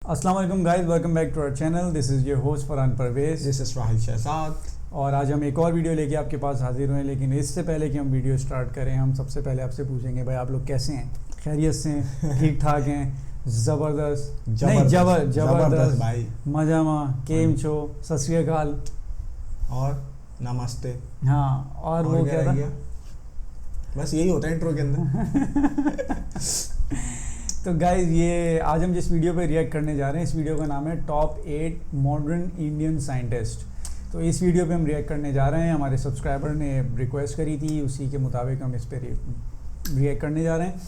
अस्सलाम वालेकुम guys, welcome back to our channel. This is your host Farhan Parvez. This is Rahil Shahzad. और आज हम एक और वीडियो लेके आपके पास हाजिर हुए हैं। लेकिन इससे पहले कि हम वीडियो स्टार्ट करें, हम सबसे पहले आपसे पूछेंगे भाई आप लोग कैसे हैं, खैरियत से हैं, ठीक ठाक हैं, जबरदस्त भाई, मजामा केम छो, सत श्री अकाल और नमस्ते। हाँ, और वो क्या था, बस यही होता है इंट्रो के अंदर। तो गाइज ये आज हम जिस वीडियो पे रिएक्ट करने जा रहे हैं, इस वीडियो का नाम है टॉप 8 मॉडर्न इंडियन साइंटिस्ट। तो इस वीडियो पे हम रिएक्ट करने जा रहे हैं, हमारे सब्सक्राइबर ने रिक्वेस्ट करी थी, उसी के मुताबिक हम इस पे रिएक्ट करने जा रहे हैं।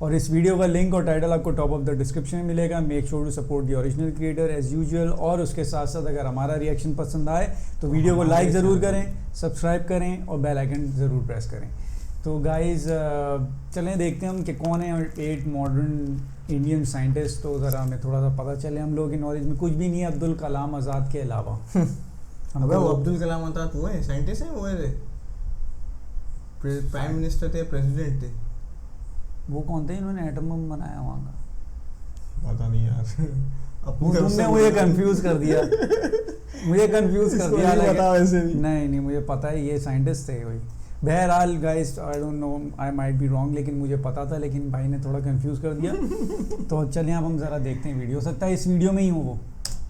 और इस वीडियो का लिंक और टाइटल आपको टॉप ऑफ द डिस्क्रिप्शन में मिलेगा। Make sure to support the original creator as usual. और उसके साथ साथ अगर हमारा रिएक्शन पसंद आए तो वीडियो को लाइक ज़रूर करें, सब्सक्राइब करें और बेल आइकन ज़रूर प्रेस करें। तो गाइज़ चलें देखते हैं हम कि कौन है 8 मॉडर्न इंडियन साइंटिस्ट। तो ज़रा हमें थोड़ा सा पता चले, हम लोग की नॉलेज में कुछ भी नहीं है अब्दुल कलाम आज़ाद के अलावा। अबे वो अब्दुल कलाम आज़ाद वो है साइंटिस्ट हैं, वो है प्राइम मिनिस्टर थे, प्रेसिडेंट थे। वो कौन थे इन्होंने एटम बम बनाया वहाँ का? पता नहीं यार। तुमने मुझे कंफ्यूज कर दिया। मुझे कंफ्यूज कर दिया। पता वैसे भी नहीं मुझे पता है ये साइंटिस्ट थे वही। बहरहाल guys, I don't know, I might be wrong, लेकिन मुझे पता था, लेकिन भाई ने थोड़ा कंफ्यूज कर दिया। तो चलिए अब हम ज़रा देखते हैं वीडियो। हो सकता है इस वीडियो में ही हो वो।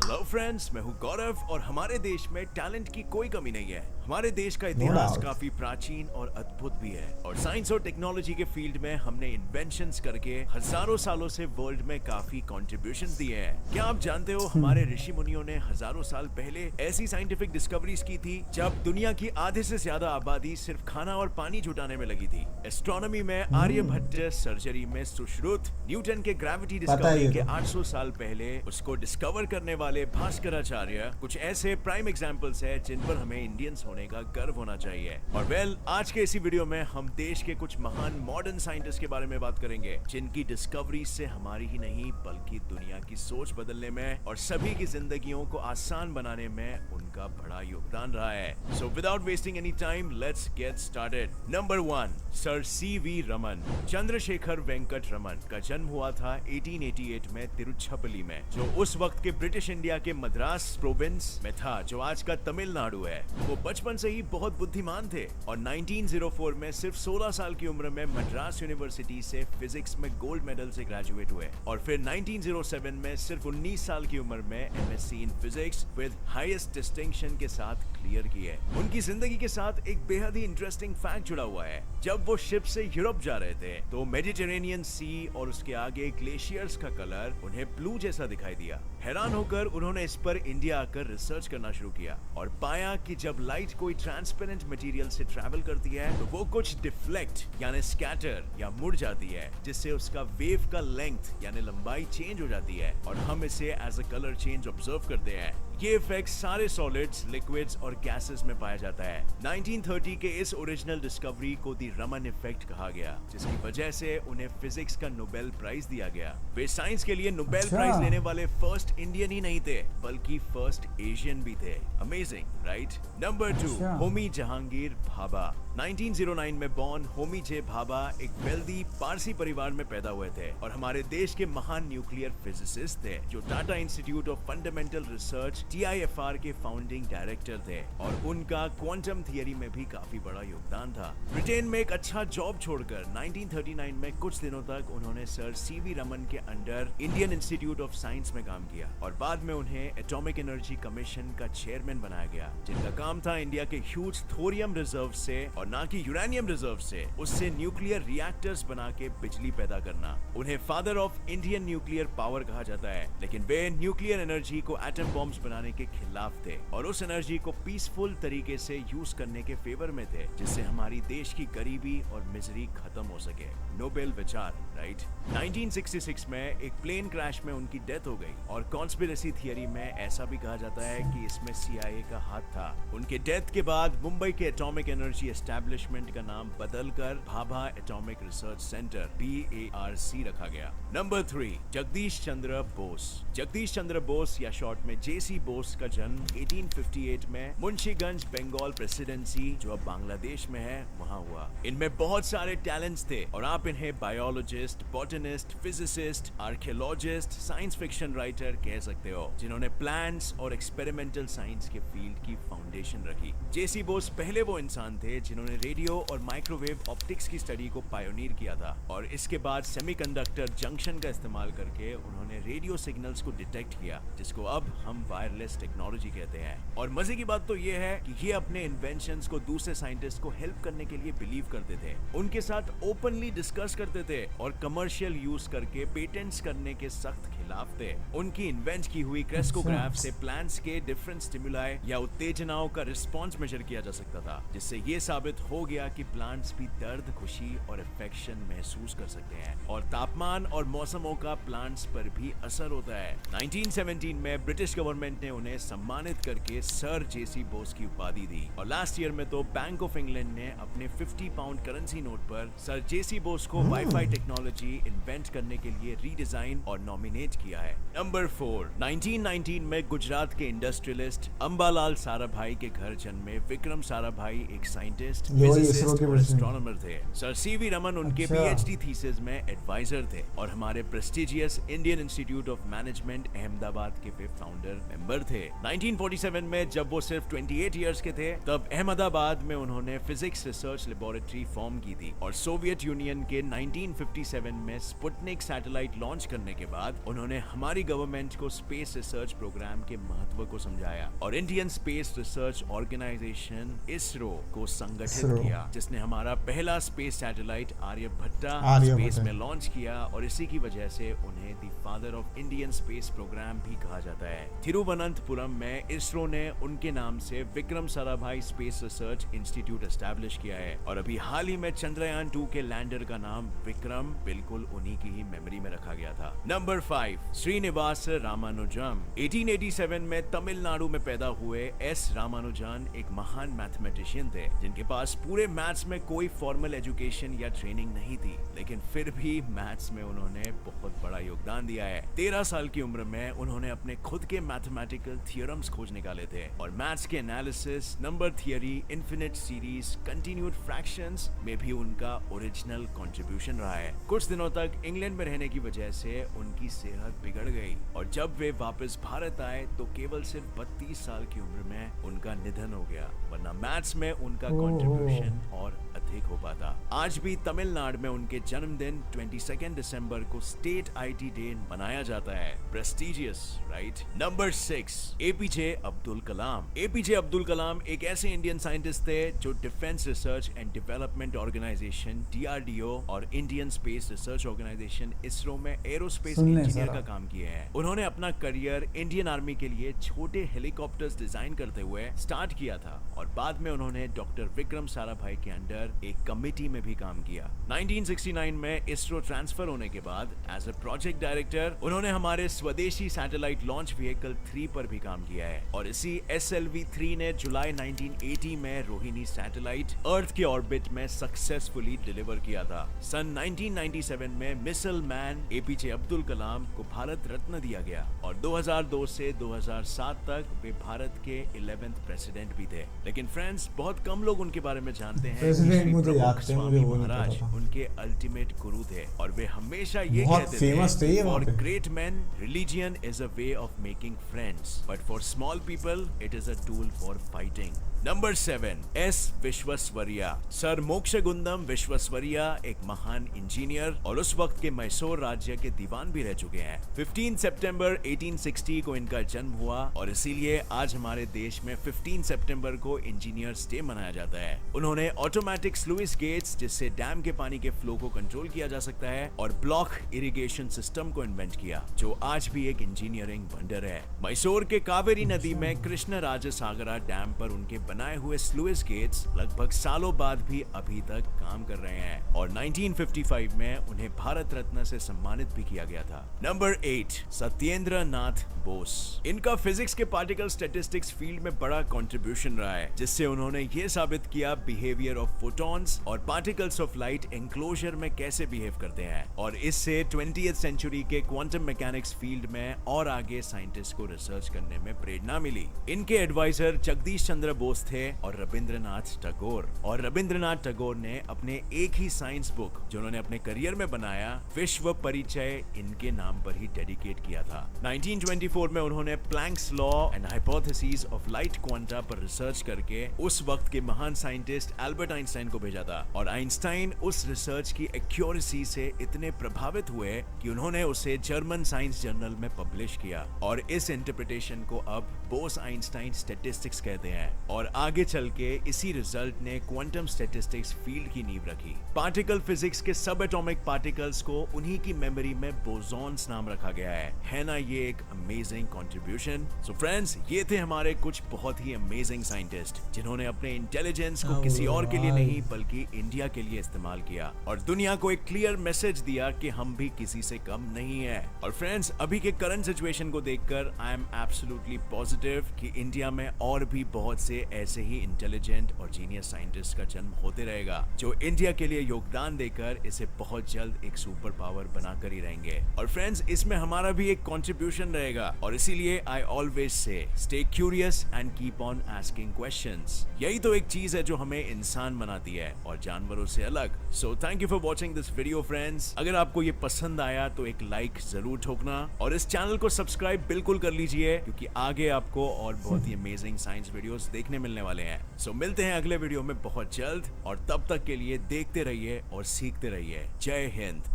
हेलो फ्रेंड्स, मैं हूं गौरव और हमारे देश में टैलेंट की कोई कमी नहीं है। हमारे देश का इतिहास काफी प्राचीन और अद्भुत भी है और साइंस और टेक्नोलॉजी के फील्ड में हमने इन्वेंशंस करके हजारों सालों से वर्ल्ड में काफी कंट्रीब्यूशंस दिए हैं। क्या आप जानते हो हमारे ऋषि मुनियों ने हजारों साल पहले ऐसी साइंटिफिक डिस्कवरीज की थी जब दुनिया की आधे से ज्यादा आबादी सिर्फ खाना और पानी जुटाने में लगी थी। एस्ट्रोनॉमी में आर्यभट्ट, सर्जरी में सुश्रुत, न्यूटन के ग्रेविटी डिस्कवरी के 800 साल पहले उसको डिस्कवर करने वाले भास्कराचार्य कुछ ऐसे प्राइम एग्जांपल्स है जिन पर हमें इंडियंस होने का गर्व होना चाहिए। और आज के इसी वीडियो में हम देश के कुछ महान मॉडर्न साइंटिस्ट के बारे में बात करेंगे जिनकी डिस्कवरी से हमारी ही नहीं बल्कि दुनिया की सोच बदलने में और सभी की जिंदगियों को आसान बनाने में उनका बड़ा योगदान रहा है। So without wasting any time, let's get started. Number 1, sir C V Raman. Chandrasekhar Venkata Raman का जन्म हुआ था 1888 में तिरुचिरापल्ली में, जो उस वक्त के ब्रिटिश इंडिया के मद्रास प्रोविंस में था, जो आज का तमिलनाडु है। वो बचपन से ही बहुत बुद्धिमान थे और 1904 में सिर्फ 16 साल की उम्र में मद्रास यूनिवर्सिटी से फिजिक्स में गोल्ड मेडल से ग्रेजुएट हुए और फिर 1907 में सिर्फ 19 साल की उम्र में MSc in physics with highest distinction के साथ क्लियर की है। उनकी जिंदगी के साथ एक बेहद ही इंटरेस्टिंग फैक्ट जुड़ा हुआ है। जब वो शिप से यूरोप जा रहे थे तो मेडिटेरेनियन सी और उसके आगे ग्लेशियर्स का कलर उन्हें ब्लू जैसा दिखाई दिया। हैरान होकर उन्होंने इस पर इंडिया आकर रिसर्च करना शुरू किया और पाया कि जब लाइट कोई ट्रांसपेरेंट मटेरियल से ट्रैवल करती है तो वो कुछ डिफ्लेक्ट यानी स्कैटर या मुड़ जाती है, जिससे उसका वेव का लेंथ यानी लंबाई चेंज हो जाती है और हम इसे as a colour change observe करते हैं। ये इफेक्ट सारे सॉलिड्स, लिक्विड्स और गैसेस में पाया जाता है। 1930 के इस ओरिजिनल डिस्कवरी को दी रमन इफेक्ट कहा गया, जिसकी वजह से उन्हें फिजिक्स का नोबेल प्राइज दिया गया। वे साइंस के लिए नोबेल प्राइज लेने वाले फर्स्ट इंडियन ही नहीं थे बल्कि फर्स्ट एशियन भी थे। Amazing, right? Number 2, Homi Jahangir Bhabha. 1909 में बॉर्न होमी जे भाभा एक वेल्दी पारसी परिवार में पैदा हुए थे और हमारे देश के महान न्यूक्लियर फिजिसिस्ट थे, जो Tata institute of fundamental research TIFR के फाउंडिंग डायरेक्टर थे और उनका क्वांटम थियरी में भी काफी बड़ा योगदान था। ब्रिटेन में एक अच्छा जॉब छोड़कर 1939 में कुछ दिनों तक उन्होंने सर सीवी रमन के under Indian institute of science में काम किया और बाद में उन्हें एटॉमिक एनर्जी कमीशन का चेयरमैन बनाया गया, जिनका काम था इंडिया के ह्यूज थोरियम रिजर्व से और ना कि यूरेनियम रिजर्व से उससे न्यूक्लियर रिएक्टर्स बना के बिजली पैदा करना। उन्हें father of Indian nuclear power कहा जाता है, लेकिन वे न्यूक्लियर एनर्जी को एटम बॉम्ब्स बनाने के खिलाफ थे और उस एनर्जी को पीसफुल तरीके से यूज करने के फेवर में थे, जिससे हमारी देश की गरीबी और मिजरी खत्म हो सके। नोबेल विचार, राइट? 1966 में एक प्लेन क्रैश में उनकी डेथ हो गई और कॉन्स्पिरेसी थियरी में ऐसा भी कहा जाता है कि इसमें CIA का हाथ था। उनके डेथ के बाद मुंबई के एटॉमिक एनर्जी एस्टेब्लिशमेंट का नाम बदलकर Bhabha atomic research centre BARC रखा गया। नंबर 3, जगदीश चंद्र बोस। जगदीश चंद्र बोस या शॉर्ट में JC बोस का जन्म 1858 में मुंशीगंज बंगाल प्रेसिडेंसी जो अब बांग्लादेश में है वहां हुआ। इनमें बहुत सारे टैलेंट्स थे और आप इन्हें biologist, botanist, physicist, archaeologist, science fiction writer कह सकते हो, जिन्होंने प्लांट्स और एक्सपेरिमेंटल साइंस के फील्ड की फाउंडेशन रखी। JC बोस पहले वो इंसान थे जिन्होंने रेडियो और माइक्रोवेव ऑप्टिक्स की स्टडी को पायोनियर किया था और इसके बाद सेमीकंडक्टर जंक्शन का इस्तेमाल करके उन्होंने रेडियो सिग्नल्स को डिटेक्ट किया, जिसको अब हम वायरलेस टेक्नोलॉजी कहते हैं। और मजे की बात तो ये है कि ये अपने इन्वेंशंस को दूसरे साइंटिस्ट को हेल्प करने के लिए बिलीव करते थे, उनके साथ ओपनली डिस्कस करते थे और कमर्शियल यूज करके पेटेंट्स करने के सख्त खिलाफ थे। उनकी इन्वेंट की हुई क्रेस्कोग्राफ से प्लांट्स के डिफरेंट स्टिमुलाई या उत्तेजनाओं का रिस्पॉन्स मेजर किया जा सकता था, जिससे ये साबित हो गया कि प्लांट्स भी दर्द, खुशी और इन्फेक्शन महसूस कर सकते हैं और तापमान और मौसमों का प्लांट्स पर भी असर होता है। 1917 में ब्रिटिश गवर्नमेंट ने उन्हें सम्मानित करके सर JC बोस की उपाधि दी और लास्ट ईयर में तो बैंक ऑफ इंग्लैंड ने अपने 50 पाउंड करेंसी नोट पर सर JC बोस को वाईफाई टेक्नोलॉजी इन्वेंट करने के लिए रीडिजाइन और नॉमिनेट किया है। नंबर 4, 1919 में गुजरात के इंडस्ट्रियलिस्ट अंबालाल साराभाई के घर जन्मे विक्रम साराभाई एक साइंटिस्ट, फिजिसिस्ट और एस्ट्रोनॉमर थे। सर CV रमन उनके PhD थीसिस में एडवाइजर थे और हमारे prestigious Indian institute of management Ahmedabad के वे फाउंडर मेंबर थे। 1947 में जब वो सिर्फ 28 इयर्स के थे तब अहमदाबाद में उन्होंने फिजिक्स रिसर्च लेबोरेटरी फॉर्म की थी और सोवियत यूनियन के 1957 में स्पुतनिक सैटेलाइट लॉन्च करने के बाद उन्होंने हमारी गवर्नमेंट को स्पेस रिसर्च प्रोग्राम के महत्व को समझाया और Indian space research organisation ISRO को संगठित किया, जिसने हमारा पहला स्पेस सैटेलाइट आर्यभट्टा स्पेस में लॉन्च किया और इसी की वजह से उन्हें the father of Indian space programme भी कहा जाता है। तिरुवनंतपुरम में ISRO ने उनके नाम से Vikram Sarabhai space research institute establish किया है और अभी हाल ही में चंद्रयान 2 के लैंडर का नाम विक्रम बिल्कुल उन्हीं की ही मेमोरी में रखा गया था। नंबर 5, श्रीनिवास रामानुजम। 1887 में तमिलनाडु में पैदा हुए S रामानुजन एक महान मैथमेटिशियन थे जिनके पास पूरे मैथ्स में कोई फॉर्मल एजुकेशन या ट्रेनिंग नहीं थी, लेकिन फिर भी मैथ्स में उन्होंने बहुत बड़ा योगदान दिया है। 13 साल की उम्र में उन्होंने अपने खुद के मैथमेटिकल थियरम्स खोज निकाले थे और मैथ्स के analysis, number theory, infinite series, continued fractions में भी उनका ओरिजिनल कंट्रीब्यूशन रहा है। कुछ दिनों तक इंग्लैंड में रहने की वजह से उनकी सेहत बिगड़ गई और जब वे वापस भारत आए तो केवल सिर्फ 32 साल की उम्र में उनका निधन हो गया, वरना मैथ्स में उनका कंट्रीब्यूशन और अधिक हो पाता। आज भी तमिलनाडु में उनके जन्मदिन 22 दिसंबर को स्टेट IT डे मनाया जाता है। Prestigious, right? Number 6, APJ Abdul Kalam. APJ Abdul Kalam एक ऐसे इंडियन साइंटिस्ट थे जो defence research and development organisation DRDO और Indian space research organisation ISRO में एरोस्पेस इंजीनियर का काम किए हैं। उन्होंने अपना करियर इंडियन आर्मी के लिए छोटे हेलीकॉप्टर्स डिजाइन करते हुए स्टार्ट किया था और बाद में उन्होंने डॉक्टर विक्रम साराभाई के अंडर एक कमेटी में भी काम किया। 1969 में ISRO ट्रांसफर होने के बाद एज अ प्रोजेक्ट डायरेक्टर उन्होंने हमारे स्वदेशी सैटेलाइट लॉन्च व्हीकल 3 पर भी काम किया है और इसी SLV-3 ने जुलाई 1980 में रोहिणी सैटेलाइट अर्थ के ऑर्बिट में सक्सेसफुली डिलीवर किया था। सन 1997 में मिसाइल मैन APJ अब्दुल कलाम को भारत रत्न दिया गया और 2002 से 2007 तक वे भारत के 11th प्रेसिडेंट भी थे। लेकिन फ्रेंड्स, बहुत कम लोग उनके बारे में जानते हैं कि श्री प्रमुख स्वामी महाराज उनके अल्टीमेट गुरु थे और वे हमेशा ये कहते थे, for great man religion is a way of making friends, but for small people it is a tool for fighting. Number 7, S Visvesvaraya. Sir Mokshagundam Visvesvaraya एक महान इंजीनियर और उस वक्त के मैसूर राज्य के दीवान भी रह चुके हैं। 15 सितंबर 1860 को इनका जन्म हुआ और इसीलिए आज हमारे देश में 15 सितंबर को इंजीनियर्स डे मनाया जाता है। उन्होंने ऑटोमेटिक स्लुइस गेट्स, जिससे डैम के पानी के फ्लो को कंट्रोल किया जा सकता है, और ब्लॉक इरिगेशन सिस्टम को इन्वेंट किया, जो आज भी एक इंजीनियरिंग वंडर है। मैसूर के कावेरी नदी में कृष्णराजसागरा डैम पर उनके बनाए हुए स्लुइस गेट्स लगभग सालों बाद भी अभी तक काम कर रहे हैं और 1955 में उन्हें भारत रत्न से सम्मानित भी किया गया था। नंबर 8, सत्येंद्र नाथ बोस। इनका फिजिक्स के पार्टिकल स्टैटिस्टिक्स फील्ड में बड़ा कंट्रीब्यूशन रहा है, जिससे उन्होंने ये साबित किया बिहेवियर ऑफ फोटॉन्स और पार्टिकल्स ऑफ लाइट एंक्लोजर में कैसे बिहेव करते हैं, और इससे 20th सेंचुरी के क्वांटम मैकेनिक्स फील्ड में और आगे साइंटिस्ट को रिसर्च करने में प्रेरणा मिली। इनके एडवाइजर जगदीश चंद्र बोस थे और रविंद्रनाथ टैगोर, और रविंद्रनाथ टैगोर ने अपने एक ही साइंस बुक जो उन्होंने अपने करियर में बनाया, विश्व परिचय, इनके नाम पर ही डेडिकेट किया था। 1924 में उन्होंने planks law and hypothesis of light quanta पर रिसर्च करके उस वक्त के महान साइंटिस्ट एल्बर्ट आइंस्टाइन को भेजा था, और आइंस्टाइन उस रिसर्च की एक्यूरेसी से इतने प्रभावित हुए कि उन्होंने उसे जर्मन साइंस जर्नल में पब्लिश किया, और इस इंटरप्रिटेशन को अब बोस आइंस्टाइन स्टैटिस्टिक्स कहते हैं, और आगे चल के इसी रिजल्ट ने क्वांटम स्टैटिस्टिक्स फील्ड की नींव रखी। पार्टिकल फिजिक्स के सब एटॉमिक पार्टिकल्स को उन्हीं की मेमोरी में बोसॉन्स नाम रखा गया है ना ये एक अमेजिंग कंट्रीब्यूशन। सो फ्रेंड्स, ये थे हमारे कुछ बहुत ही अमेजिंग साइंटिस्ट जिन्होंने अपने इंटेलिजेंस को किसी और के लिए नहीं बल्कि इंडिया के लिए इस्तेमाल किया और दुनिया को एक क्लियर मैसेज दिया कि हम भी किसी से कम नहीं है। और फ्रेंड्स, अभी के करंट सिचुएशन को देखकर आई एम एब्सोल्युटली पॉजिटिव कि इंडिया में और भी बहुत से ऐसे ही इंटेलिजेंट और जीनियस साइंटिस्ट का जन्म होते रहेगा, जो इंडिया के लिए योगदान देकर इसे बहुत जल्द एक सुपर पावर बनाकर ही रहेंगे। और फ्रेंड्स, इसमें हमारा भी एक कंट्रीब्यूशन रहेगा, और इसीलिए I always say stay curious and keep on asking questions. यही तो एक चीज है जो हमें इंसान बनाती है और जानवरों से अलग। So thank you for watching this video friends. अगर आपको ये पसंद आया तो एक लाइक जरूर ठोकना, और इस चैनल को सब्सक्राइब बिल्कुल कर लीजिए, क्योंकि आगे आपको और बहुत ही अमेजिंग साइंस वीडियोस देखने मिलने वाले हैं। सो मिलते हैं अगले वीडियो में बहुत जल्द, और तब तक के लिए देखते रहिए और सीखते रहिए। जय हिंद।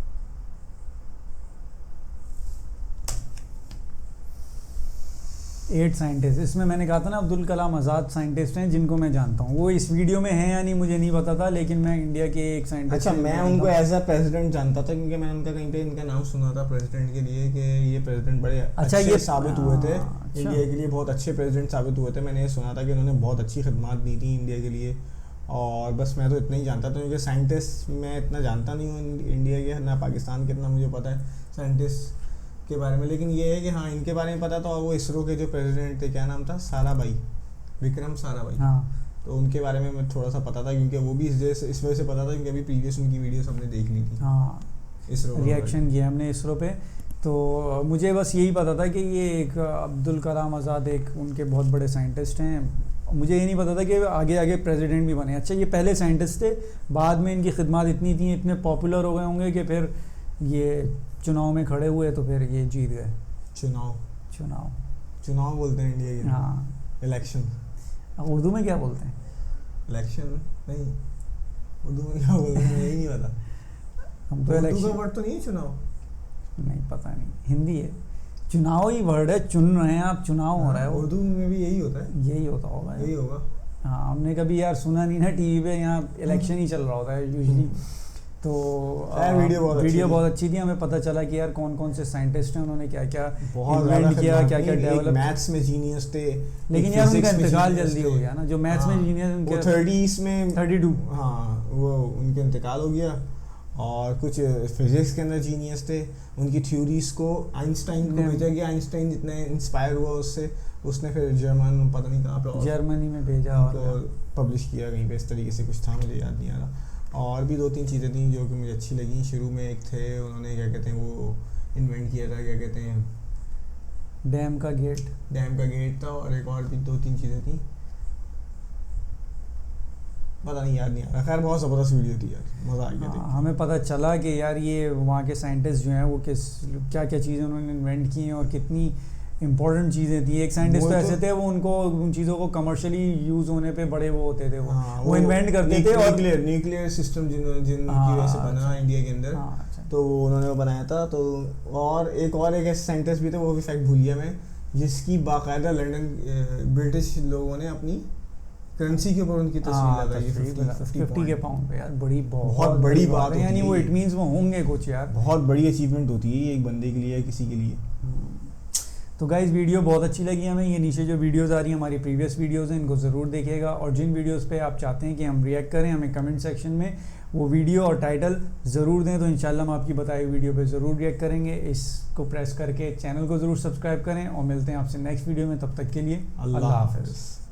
8 साइंटिस्ट, इसमें मैंने कहा था ना अब्दुल कलाम आज़ाद साइंटिस्ट हैं जिनको मैं जानता हूँ। वो इस वीडियो में हैं या नहीं मुझे नहीं पता था, लेकिन मैं इंडिया के एक साइंटिस्ट। अच्छा, मैं उनको एज अ प्रेसिडेंट जानता था, क्योंकि मैंने उनका कहीं पे इनका नाम सुना था प्रेसिडेंट के लिए कि ये प्रेसिडेंट बड़े अच्छे ये साबित हुए थे। इंडिया के लिए बहुत अच्छे प्रेसिडेंट साबित हुए थे। मैंने ये सुना था कि उन्होंने बहुत अच्छी खिदमत दी थी इंडिया के लिए, और बस मैं तो इतना ही जानता था, क्योंकि साइंटिस्ट मैं इतना जानता नहीं हूँ इंडिया के, ना पाकिस्तान के इतना मुझे पता है साइंटिस्ट के बारे में। लेकिन ये है कि हाँ, इनके बारे में पता था। और वो इसरो के जो प्रेसिडेंट थे, क्या नाम था, साराभाई, विक्रम साराभाई। हाँ, तो उनके बारे में मैं थोड़ा सा पता था, क्योंकि वो भी इस वजह से पता था क्योंकि अभी प्रीवियस उनकी वीडियोस हमने देख ली थी। हाँ, इसरो रिएक्शन किया हमने इसरो पे। तो मुझे बस यही पता था कि ये एक अब्दुल कलाम आज़ाद एक उनके बहुत बड़े साइंटिस्ट हैं। मुझे ये नहीं पता था कि आगे आगे प्रेसिडेंट भी बने। अच्छा, ये पहले साइंटिस्ट थे, बाद में इनकी खिदमत इतनी थी, इतने पॉपुलर हो गए होंगे कि फिर ये चुनाव में खड़े हुए तो फिर ये जीत गए। चुनाव बोलते हैं इंडिया के। हाँ, इलेक्शन। उर्दू में क्या बोलते हैं? इलेक्शन नहीं, उर्दू में क्या बोलते हैं यही नहीं पता। हम तो उर्दू का वर्ड तो नहीं है चुनाव? नहीं पता, नहीं, हिंदी है। चुनाव ही वर्ड है, चुन रहे हैं आप, चुनाव हो रहा है। उर्दू में भी यही होता है, यही होता होगा, यही होगा। हाँ, हमने कभी यार सुना नहीं ना, टीवी पे यहाँ इलेक्शन ही चल रहा होता है यूजुअली। तो वीडियो बहुत अच्छी थी। हमें पता चला कि यार कौन कौन से साइंटिस्ट हैं, उन्होंने क्या क्या इन्वेंट किया, क्या क्या डेवलप। मैथ्स में जीनियस थे, लेकिन यार उनका इंतकाल जल्दी हो गया ना, जो मैथ्स में जीनियस उनके 30s में 32। हाँ, वो उनका इंतकाल हो गया। और कुछ फिजिक्स के अंदर जीनियस थे, उनकी थ्योरीज को आइंस्टाइन को भेजा गया। आइंस्टाइन जितना इंस्पायर हुआ उससे, उसने फिर जर्मन पता नहीं कहाँ पे जर्मनी में भेजा और पब्लिश किया कहीं पे, इस तरीके से कुछ था, मुझे याद नहीं आ रहा। और भी 2-3 चीज़ें थी जो कि मुझे अच्छी लगी। शुरू में एक थे, उन्होंने क्या कहते हैं वो इन्वेंट किया था, क्या कहते हैं, डैम का गेट था, और एक और भी 2-3 चीज़ें थी, पता नहीं, याद नहीं आ रहा। खैर, बहुत ज़बरदस्त वीडियो थी यार, मज़ा आ गया। हमें पता चला कि यार ये वहाँ के साइंटिस्ट जो हैं वो क्या क्या चीज़ें उन्होंने इन्वेंट की हैं और कितनी इंपॉर्टेंट चीज़ें थी। एक साइंटिस्ट तो ऐसे थे, वो उनको उन चीज़ों को कमर्शियली यूज़ होने पे बड़े वो होते थे, वो इन्वेंट करते थे। और न्यूक्लियर सिस्टम जिनकी वजह से बना इंडिया के अंदर, तो उन्होंने वो बनाया था। तो और एक ऐसे साइंटिस्ट भी थे, वो भी फैक्ट भूल गया मैं, जिसकी बाकायदा लंदन ब्रिटिश लोगों ने अपनी करेंसी के ऊपर उनकी तस्वीर लगाई, 50 के पाउंड पे। यार बहुत बड़ी बात है, यानी वो इट मींस वो होंगे कुछ यार। बहुत बड़ी अचीवमेंट होती है ये एक बंदे के लिए या किसी के लिए। तो गाइस वीडियो बहुत अच्छी लगी हमें, ये नीचे जो वीडियोस आ रही हैं हमारी प्रीवियस वीडियोस हैं, इनको ज़रूर देखिएगा, और जिन वीडियोस पे आप चाहते हैं कि हम रिएक्ट करें हमें कमेंट सेक्शन में वो वीडियो और टाइटल ज़रूर दें, तो इंशाल्लाह हम आपकी बताई हुई वीडियो पे ज़रूर रिएक्ट करेंगे। इसको प्रेस करके चैनल को ज़रूर सब्सक्राइब करें और मिलते हैं आपसे नेक्स्ट वीडियो में, तब तक के लिए अल्लाह हाफ़िज़।